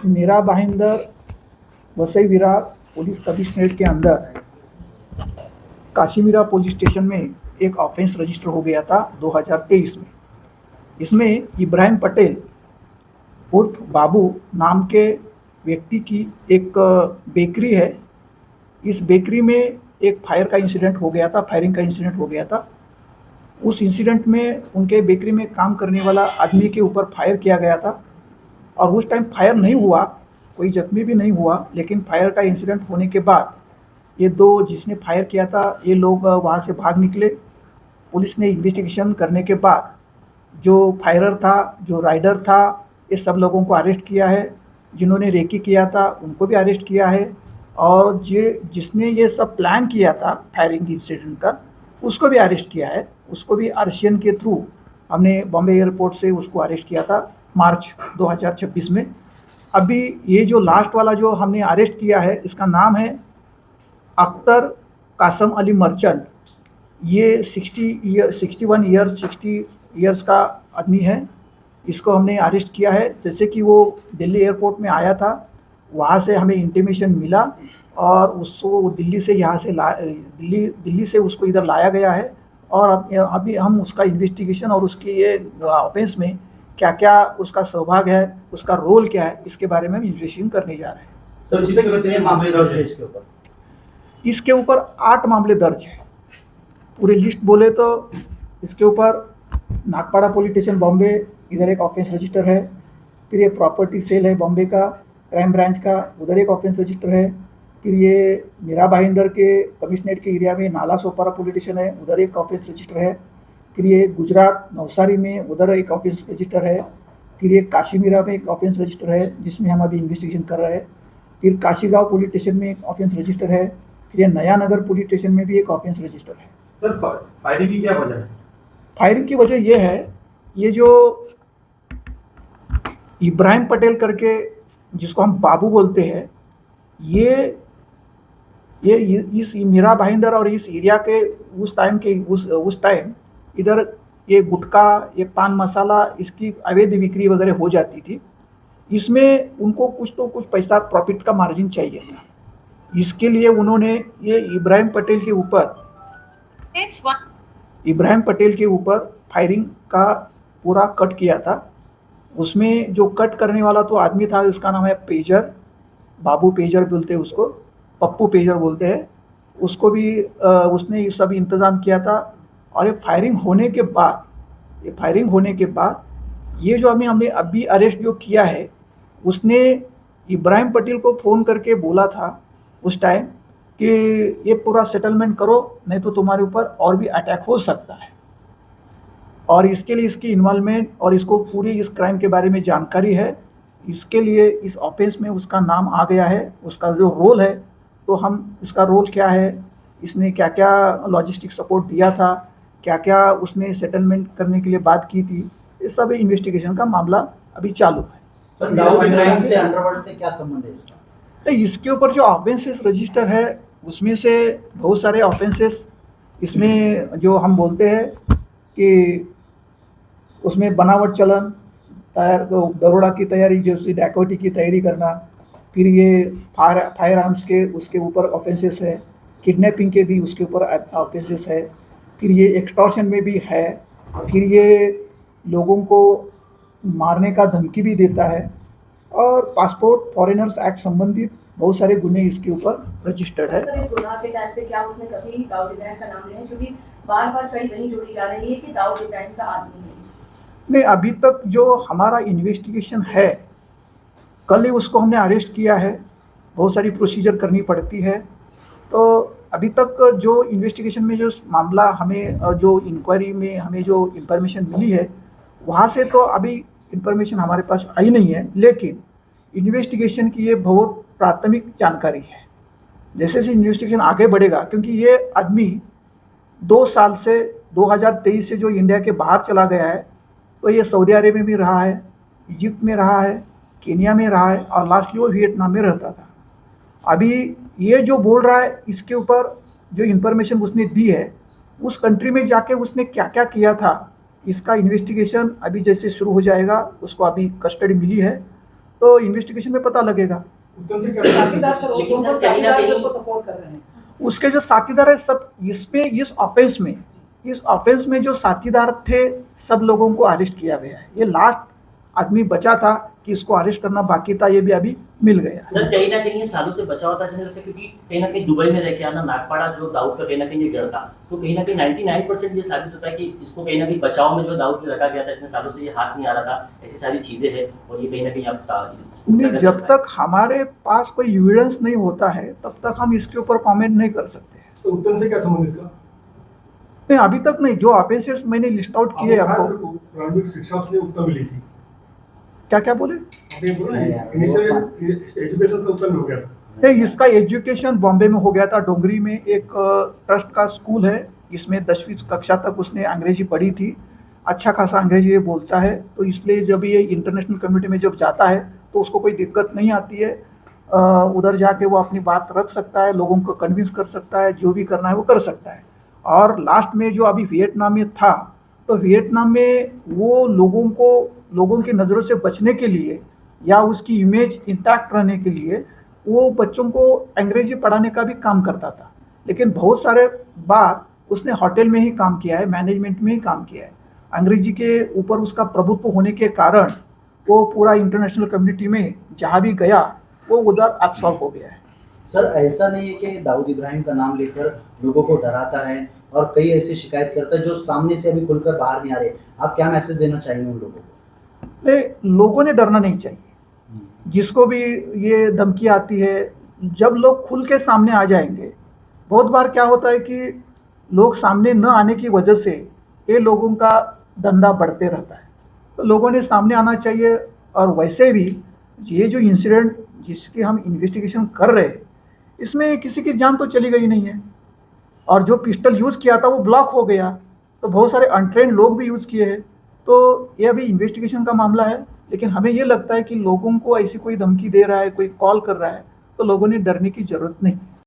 Meera Bhayandar Vasai Virar police commissionerate के अंदर Kashimira police station में एक ऑफेंस रजिस्टर हो गया था 2023 में। इसमें इब्राहिम पटेल उर्फ बाबू नाम के व्यक्ति की एक बेकरी है। इस बेकरी में एक फायर का इंसिडेंट हो गया था, फायरिंग का इंसिडेंट हो गया था। उस इंसिडेंट में उनके बेकरी में काम करने वाला आदमी के ऊपर फायर किया गया था और उस टाइम फायर नहीं हुआ, कोई जख्मी भी नहीं हुआ, लेकिन फायर का इंसिडेंट होने के बाद ये दो जिसने फायर किया था ये लोग वहाँ से भाग निकले। पुलिस ने इन्वेस्टिगेशन करने के बाद जो फायरर था, जो राइडर था, ये सब लोगों को अरेस्ट किया है। जिन्होंने रेकी किया था उनको भी अरेस्ट किया है और जिसने ये सब प्लान किया था फायरिंग इंसिडेंट का उसको भी अरेस्ट किया है। उसको भी आरसीएन के थ्रू हमने बॉम्बे एयरपोर्ट से उसको अरेस्ट किया था मार्च 2026 में। अभी ये जो लास्ट वाला जो हमने अरेस्ट किया है इसका नाम है अख्तर कासम अली मर्चेंट। ये 61 ईयर्स का आदमी है। इसको हमने अरेस्ट किया है। जैसे कि वो दिल्ली एयरपोर्ट में आया था, वहाँ से हमें इंटीमेशन मिला और उसको दिल्ली से उसको इधर लाया गया है और अभी हम उसका इन्वेस्टिगेशन और उसकी ये ऑफेंस में क्या क्या उसका सहभाग है, उसका रोल क्या है, इसके बारे में हम इन्वेस्टिगेशन करने जा रहे हैं। सर, इसमें कितने मामले दर्ज है इसके ऊपर 8 मामले दर्ज हैं। पूरी लिस्ट बोले तो इसके ऊपर नागपाड़ा पुलिस स्टेशन बॉम्बे, इधर एक ऑफेंस रजिस्टर है। फिर ये प्रॉपर्टी सेल है बॉम्बे का, क्राइम ब्रांच का, उधर एक ऑफेंस रजिस्टर है। फिर ये मीरा भाईंदर के कमिश्नरेट के एरिया में नाला सोपारा पुलिस स्टेशन है, उधर एक ऑफेंस रजिस्टर है। फिर ये गुजरात नवसारी में उधर एक ऑफेंस रजिस्टर है। फिर ये काशीमीरा में एक ऑफेंस रजिस्टर है जिसमें हम अभी इन्वेस्टिगेशन कर रहे हैं। फिर काशीगांव पुलिस स्टेशन में एक ऑफेंस रजिस्टर है। फिर ये नया नगर पुलिस स्टेशन में भी एक ऑफेंस रजिस्टर है। सर, फायरिंग की क्या वजह है? फायरिंग की वजह ये है, ये जो इब्राहिम पटेल करके जिसको हम बाबू बोलते हैं, ये इस मीरा भाईंदर और इस एरिया के उस टाइम इधर ये गुटखा, ये पान मसाला, इसकी अवैध बिक्री वगैरह हो जाती थी। इसमें उनको कुछ तो कुछ पैसा प्रॉफिट का मार्जिन चाहिए था। इसके लिए उन्होंने ये इब्राहिम पटेल के ऊपर फायरिंग का पूरा कट किया था। उसमें जो कट करने वाला तो आदमी था, उसका नाम है पेजर, बाबू पेजर बोलते हैं उसको, पप्पू पेजर बोलते हैं उसको भी। उसने ये सब इंतज़ाम किया था। और ये फायरिंग होने के बाद ये जो हमने अभी अरेस्ट जो किया है, उसने इब्राहिम पटेल को फ़ोन करके बोला था उस टाइम कि ये पूरा सेटलमेंट करो, नहीं तो तुम्हारे ऊपर और भी अटैक हो सकता है। और इसके लिए इसकी इन्वॉल्वमेंट और इसको पूरी इस क्राइम के बारे में जानकारी है। इसके लिए इस ऑफेंस में उसका नाम आ गया है। उसका जो रोल है, तो हम इसका रोल क्या है, इसने क्या क्या लॉजिस्टिक सपोर्ट दिया था, क्या क्या उसने सेटलमेंट करने के लिए बात की थी, ये सब इन्वेस्टिगेशन का मामला अभी चालू है। सर, दाऊद इब्राहिम से अंडरवर्ल्ड से क्या संबंध है इसका? तो इसके ऊपर जो ऑफेंसेस रजिस्टर है उसमें से बहुत सारे ऑफेंसेस इसमें जो हम बोलते हैं कि उसमें बनावट चलन, दरोड़ा की तैयारी, जैसे डैकोटी की तैयारी करना। फिर ये फायर आर्म्स के उसके ऊपर ऑफेंसेस है। किडनैपिंग के भी उसके ऊपर ऑफेंसेस है। फिर ये एक्सटॉर्शन में भी है। फिर ये लोगों को मारने का धमकी भी देता है। और पासपोर्ट फॉरेनर्स एक्ट संबंधित बहुत सारे गुने इसके ऊपर रजिस्टर्ड है। सर, इस गुनाह के टाइम पे क्या उसने कभी दाऊद इब्राहिम का नाम लिया है? क्योंकि बार-बार कड़ी नहीं जोड़ी जा रही है कि दाऊद इब्राहिम का आदमी है। नहीं, अभी तक जो हमारा इन्वेस्टिगेशन है, कल ही उसको हमने अरेस्ट किया है। बहुत सारी प्रोसीजर करनी पड़ती है। तो अभी तक जो इन्वेस्टिगेशन में जो मामला हमें, जो इंक्वायरी में हमें जो इंफॉर्मेशन मिली है, वहाँ से तो अभी इंफॉर्मेशन हमारे पास आई नहीं है। लेकिन इन्वेस्टिगेशन की ये बहुत प्राथमिक जानकारी है। जैसे जैसे इन्वेस्टिगेशन आगे बढ़ेगा, क्योंकि ये आदमी 2 साल से 2023 से जो इंडिया के बाहर चला गया है, तो ये सऊदी अरेबिया में भी रहा है, इजिप्ट में रहा है, केनिया में रहा है और लास्टली वो वियतनाम में रहता था। अभी ये जो बोल रहा है, इसके ऊपर जो इन्फॉर्मेशन उसने दी है, उस कंट्री में जाके उसने क्या क्या किया था, इसका इन्वेस्टिगेशन अभी जैसे शुरू हो जाएगा। उसको अभी कस्टडी मिली है तो इन्वेस्टिगेशन में पता लगेगा। साथीदार सर, लेकिन सर, कौन कहीं ना साथीदार कहीं- उसको सपोर्ट कर रहे हैं? उसके जो साथीदार है सब इसमें इस ऑफेंस में जो साथीदार थे सब लोगों को अरेस्ट किया गया है। ये लास्ट आदमी बचा था कि इसको अरेस्ट करना बाकी था, ये भी अभी मिल गया। सर कहीं ना कहीं ये सालों से बचा होता है लगता है, क्योंकि कहीं ना कहीं दुबई में रह के आना, नागपाड़ा जो दाऊद का कहीं ना कहीं ये गढ़ था, तो कहीं ना कहीं 99% ये साबित होता है कि इसको कहीं ना कहीं बचाव में जो दाऊद को रखा गया था, इतने सालों से ये हाथ नहीं आ रहा था, ऐसी सारी चीजें हैं, और ये कहीं ना कहीं आप नहीं, जब तक हमारे पास कोई एविडेंस नहीं होता है तब तक हम इसके ऊपर कमेंट नहीं कर सकते। तो उत्तम से क्या संबंध इसका? नहीं, अभी तक नहीं। जो ऑफेंसेस मैंने लिस्ट आउट किए आपको, प्रारंभिक शिक्षा उसने उत्तम मिली थी, क्या क्या बोले? आपने बोला नहीं यार, इनिशियल वो- एजुकेशन तो उत्तम हो गया था। नहीं, इसका एजुकेशन बॉम्बे में हो गया था। डोंगरी में एक ट्रस्ट का स्कूल है, इसमें 10वीं कक्षा तक उसने अंग्रेजी पढ़ी थी। अच्छा खासा अंग्रेजी ये बोलता है, तो इसलिए जब ये इंटरनेशनल कम्युनिटी में जब जाता है तो उसको कोई दिक्कत नहीं आती है। उधर जाके वो अपनी बात रख सकता है, लोगों को कन्विंस कर सकता है, जो भी करना है वो कर सकता है। और लास्ट में जो अभी वियतनाम में था, तो वियतनाम में वो लोगों की नज़रों से बचने के लिए या उसकी इमेज इंटैक्ट रहने के लिए वो बच्चों को अंग्रेजी पढ़ाने का भी काम करता था। लेकिन बहुत सारे बार उसने होटल में ही काम किया है, मैनेजमेंट में ही काम किया है। अंग्रेजी के ऊपर उसका प्रभुत्व होने के कारण वो पूरा इंटरनेशनल कम्युनिटी में जहाँ भी गया वो उधर एब्सॉर्ब हो गया है। सर ऐसा नहीं है कि दाऊद इब्राहिम का नाम लेकर लोगों को डराता है और कई ऐसी शिकायत करता है जो सामने से अभी खुलकर बाहर नहीं आ रहे, आप क्या मैसेज देना चाहेंगे उन लोगों को? लोगों ने डरना नहीं चाहिए। जिसको भी ये धमकी आती है, जब लोग खुल के सामने आ जाएंगे, बहुत बार क्या होता है कि लोग सामने न आने की वजह से ये लोगों का धंधा बढ़ते रहता है। तो लोगों ने सामने आना चाहिए। और वैसे भी ये जो इंसिडेंट जिसकी हम इन्वेस्टिगेशन कर रहे हैं, इसमें किसी की जान तो चली गई नहीं है, और जो पिस्टल यूज़ किया था वो ब्लॉक हो गया, तो बहुत सारे अनट्रेंड लोग भी यूज़ किए हैं। तो ये अभी इन्वेस्टिगेशन का मामला है, लेकिन हमें ये लगता है कि लोगों को ऐसी कोई धमकी दे रहा है, कोई कॉल कर रहा है, तो लोगों ने डरने की ज़रूरत नहीं।